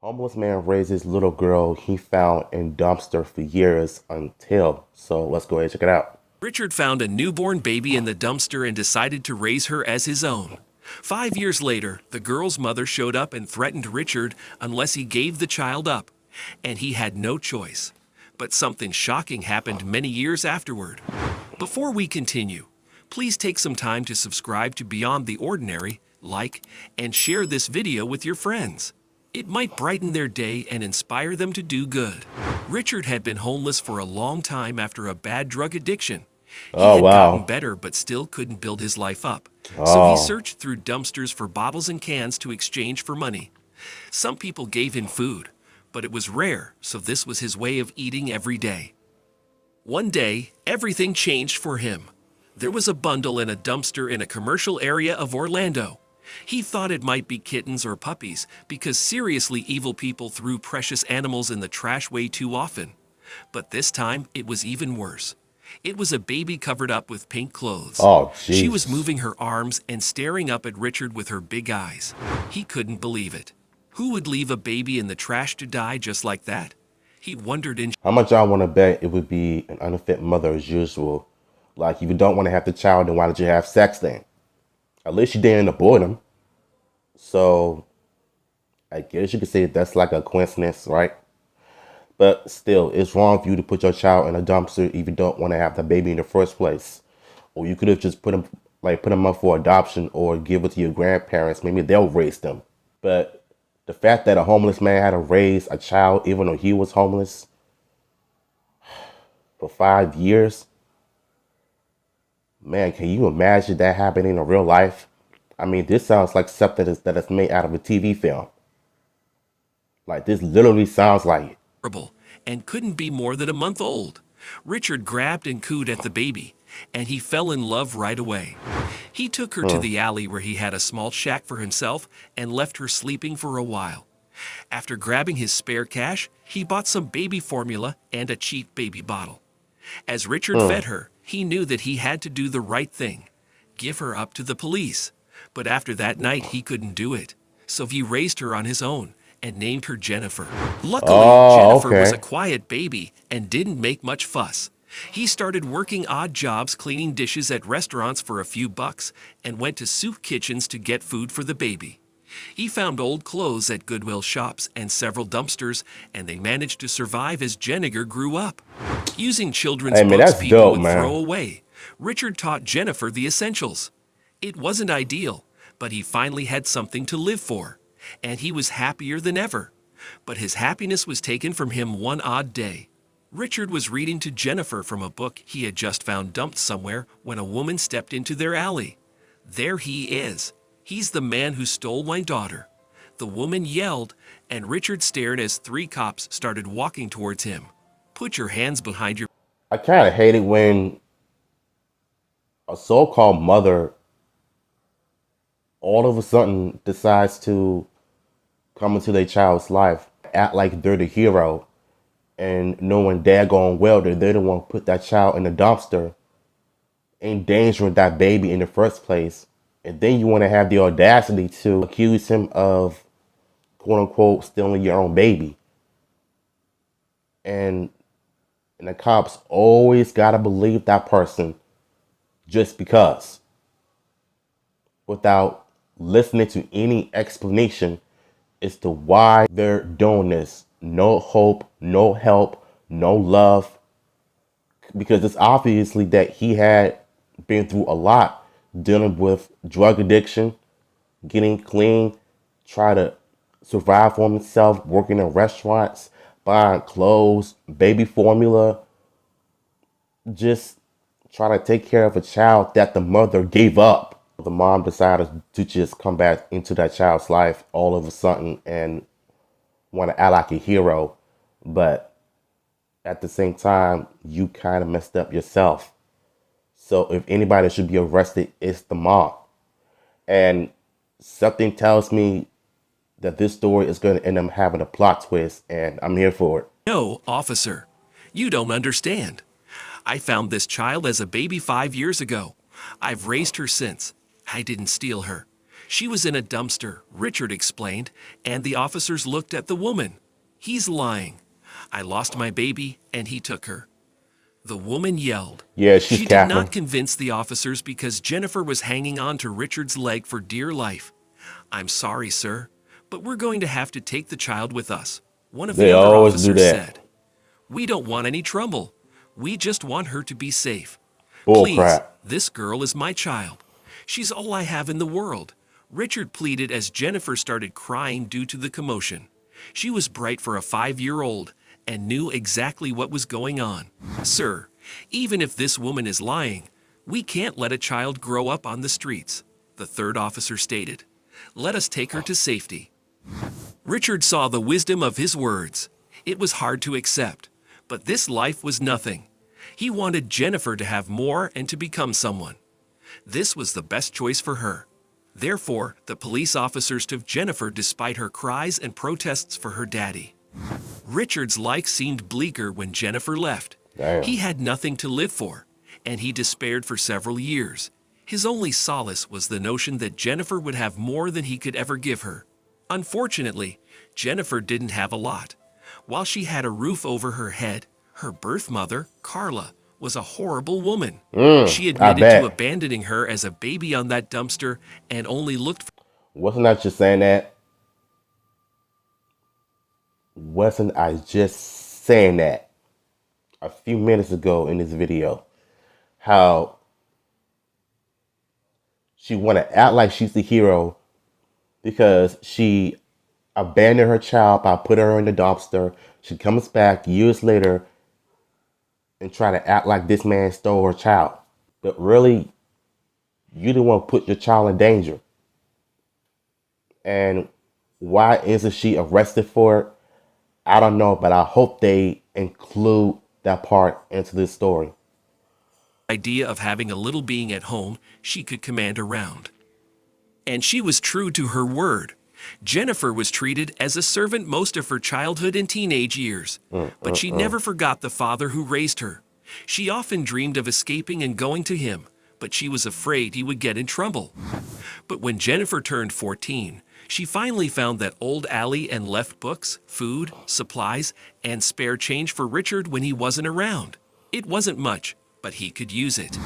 Homeless man raises little girl he found in dumpster for years until. So let's go ahead and check it out. Richard found a newborn baby in the dumpster and decided to raise her as his own. 5 years later, the girl's mother showed up and threatened Richard unless he gave the child up, and he had no choice. But something shocking happened many years afterward. Before we continue, please take some time to subscribe to Beyond the Ordinary, like, and share this video with your friends. It might brighten their day and inspire them to do good. Richard had been homeless for a long time after a bad drug addiction. He Oh had gotten wow. better but still couldn't build his life up. So he Oh. searched through dumpsters for bottles and cans to exchange for money. Some people gave him food, but it was rare, so this was his way of eating every day. One day, everything changed for him. There was a bundle in a dumpster in a commercial area of Orlando. He thought it might be kittens or puppies because seriously evil people threw precious animals in the trash way too often. But this time, it was even worse. It was a baby covered up with pink clothes. Oh She was Jesus. moving her arms and staring up at Richard with her big eyes. He couldn't believe it. Who would leave a baby in the trash to die just like that? He wondered in How much y'all want to bet it would be an unfit mother as usual? Like if you don't want to have the child, then why did you have sex then? At least you didn't abort him. So I guess you could say that's like a coincidence, right? But still, it's wrong for you to put your child in a dumpster if you don't want to have the baby in the first place. Or you could have just put him up for adoption or give it to your grandparents. Maybe they'll raise them. But the fact that a homeless man had to raise a child even though he was homeless for 5 years, man, can you imagine that happening in real life? I mean, this sounds like something that is made out of a TV film. Like this literally sounds like it. trouble and couldn't be more than a month old. Richard grabbed and cooed at the baby, and he fell in love right away. He took her to Hmm. the alley where he had a small shack for himself and left her sleeping for a while. After grabbing his spare cash, he bought some baby formula and a cheap baby bottle. As Richard Hmm. fed her, he knew that he had to do the right thing, give her up to the police. But after that night, he couldn't do it. So he raised her on his own and named her Jennifer. Luckily, Oh, Jennifer was a okay. quiet baby and didn't make much fuss. He started working odd jobs cleaning dishes at restaurants for a few bucks and went to soup kitchens to get food for the baby. He found old clothes at Goodwill shops and several dumpsters, and they managed to survive as Jennifer grew up. Using children's Hey man, books that's people dope, would throw man. away, Richard taught Jennifer the essentials. It wasn't ideal, but he finally had something to live for, and he was happier than ever. But his happiness was taken from him one odd day. Richard was reading to Jennifer from a book he had just found dumped somewhere when a woman stepped into their alley. There he is. He's the man who stole my daughter. The woman yelled, and Richard stared as three cops started walking towards him. Put your hands behind your I kind of hate it when a so-called mother all of a sudden decides to come into their child's life, act like they're the hero, and knowing daggone well that they're the one who put that child in the dumpster, endangering that baby in the first place. And then you want to have the audacity to accuse him of quote unquote stealing your own baby. And and the cops always gotta believe that person just because, without listening to any explanation as to why they're doing this. No hope, no help, no love. Because it's obviously that he had been through a lot dealing with drug addiction, getting clean, try to survive for himself, working in restaurants, buying clothes, baby formula, just try to take care of a child that the mother gave up. The mom decided to just come back into that child's life all of a sudden and want to act like a hero, but at the same time, you kind of messed up yourself. So if anybody should be arrested, it's the mom. And something tells me that this story is going to end up having a plot twist, and I'm here for it. No, officer. You don't understand. I found this child as a baby 5 years ago. I've raised her since. I didn't steal her. She was in a dumpster, Richard explained, and the officers looked at the woman. He's lying. I lost my baby, and he took her. The woman yelled. Yeah, she's She did not capping. convince the officers because Jennifer was hanging on to Richard's leg for dear life. I'm sorry, sir, but we're going to have to take the child with us, one of the They other always do officers that. said. We don't want any trouble. We just want her to be safe. Bull Please, crap. this girl is my child. She's all I have in the world. Richard pleaded as Jennifer started crying due to the commotion. She was bright for a 5-year-old and knew exactly what was going on. Sir, even if this woman is lying, we can't let a child grow up on the streets, the third officer stated. Let us take her to safety. Richard saw the wisdom of his words. It was hard to accept, but this life was nothing. He wanted Jennifer to have more and to become someone. This was the best choice for her. Therefore, the police officers took Jennifer despite her cries and protests for her daddy. Richard's life seemed bleaker when Jennifer left. Damn. He had nothing to live for, and he despaired for several years. His only solace was the notion that Jennifer would have more than he could ever give her. Unfortunately, Jennifer didn't have a lot. While she had a roof over her head, her birth mother, Carla, was a horrible woman. She I admitted bet. to abandoning her as a baby on that dumpster and only looked for Wasn't I just saying that? Wasn't I just saying that a few minutes ago in this video? How she want to act like she's the hero because she abandoned her child by putting her in the dumpster. She comes back years later and try to act like this man stole her child. But really, you didn't want to put your child in danger. And why isn't she arrested for it? I don't know, but I hope they include that part into this story. the idea of having a little being at home she could command around. And she was true to her word. Jennifer was treated as a servant most of her childhood and teenage years, but she never forgot the father who raised her. She often dreamed of escaping and going to him, but she was afraid he would get in trouble. But when Jennifer turned 14, she finally found that old Allie and left books, food, supplies, and spare change for Richard when he wasn't around. It wasn't much, but he could use it.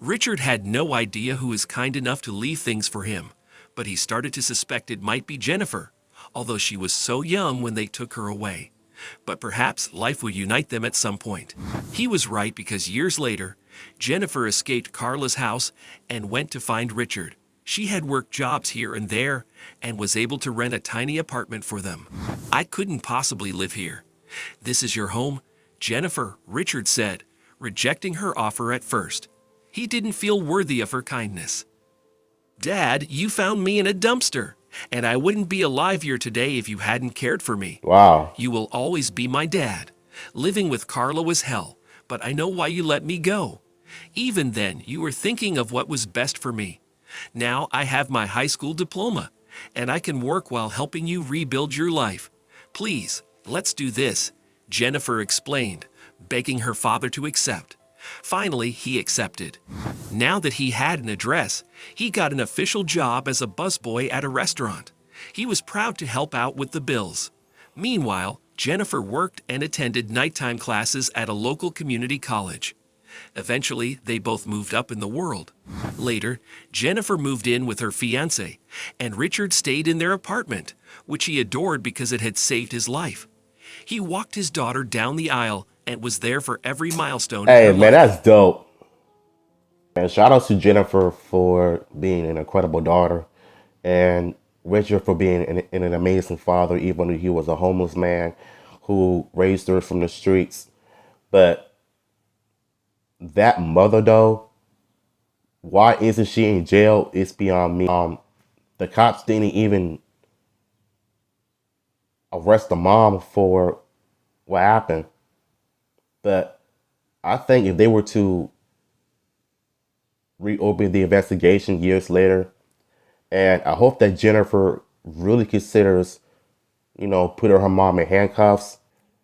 Richard had no idea who was kind enough to leave things for him, but he started to suspect it might be Jennifer, although she was so young when they took her away. But perhaps life will unite them at some point. He was right because years later, Jennifer escaped Carla's house and went to find Richard. She had worked jobs here and there and was able to rent a tiny apartment for them. I couldn't possibly live here. This is your home, Jennifer, Richard said, rejecting her offer at first. He didn't feel worthy of her kindness. Dad, you found me in a dumpster, and I wouldn't be alive here today if you hadn't cared for me. Wow. You will always be my dad. Living with Carla was hell, but I know why you let me go. Even then, you were thinking of what was best for me. Now I have my high school diploma, and I can work while helping you rebuild your life. Please, let's do this, Jennifer explained, begging her father to accept. Finally, he accepted. Now that he had an address, he got an official job as a busboy at a restaurant. He was proud to help out with the bills. Meanwhile, Jennifer worked and attended nighttime classes at a local community college. Eventually, they both moved up in the world. Later, Jennifer moved in with her fiancé, and Richard stayed in their apartment, which he adored because it had saved his life. He walked his daughter down the aisle and was there for every milestone in Hey, her man, life. that's dope. And shout out to Jennifer for being an incredible daughter and Richard for being an amazing father, even though he was a homeless man who raised her from the streets. But that mother, though, why isn't she in jail? It's beyond me. The cops didn't even arrest the mom for what happened. But I think if they were to reopen the investigation years later, and I hope that Jennifer really considers, putting her mom in handcuffs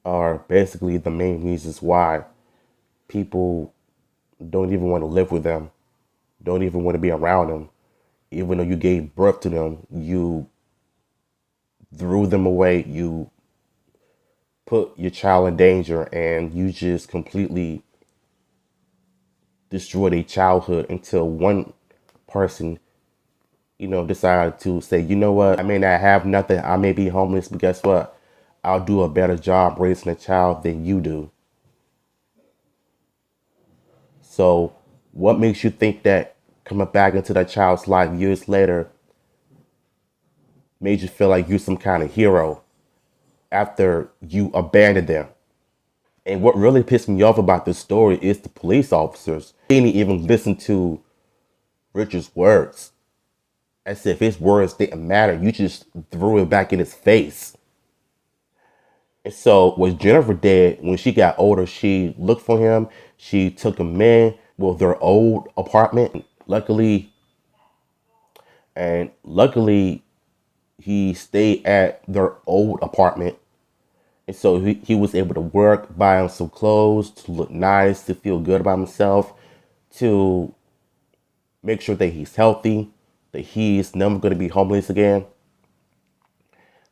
are basically the main reasons why people don't even want to live with them, don't even want to be around them, even though you gave birth to them, you threw them away. You put your child in danger, and you just completely destroyed a childhood until one person, decided to say, you know what, I may not have nothing, I may be homeless, but guess what? I'll do a better job raising a child than you do. So what makes you think that coming back into that child's life years later made you feel like you're some kind of hero after you abandoned them? And what really pissed me off about this story is the police officers didn't even listen to Richard's words. As if his words didn't matter. You just threw it back in his face. And so what Jennifer did when she got older, she looked for him. She took him in with their old apartment. Luckily, he stayed at their old apartment. And so he was able to work, buy him some clothes, to look nice, to feel good about himself, to make sure that he's healthy, that he's never going to be homeless again.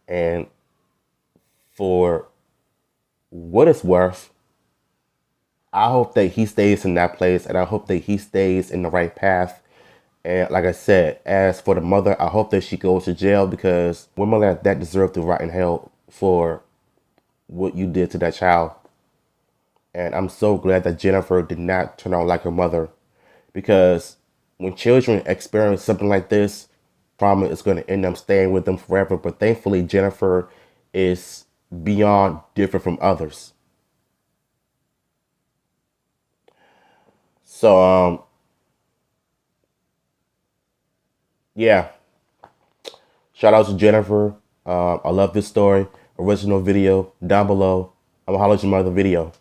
And for what it's worth, I hope that he stays in that place, and I hope that he stays in the right path. And like I said, as for the mother, I hope that she goes to jail, because women like that deserve to rot in hell for what you did to that child. And I'm so glad that Jennifer did not turn out like her mother, because when children experience something like this, trauma is going to end up staying with them forever. But thankfully, Jennifer is beyond different from others. So, yeah. Shout out to Jennifer. I love this story. Original video down below. I'm gonna holler at your mother video.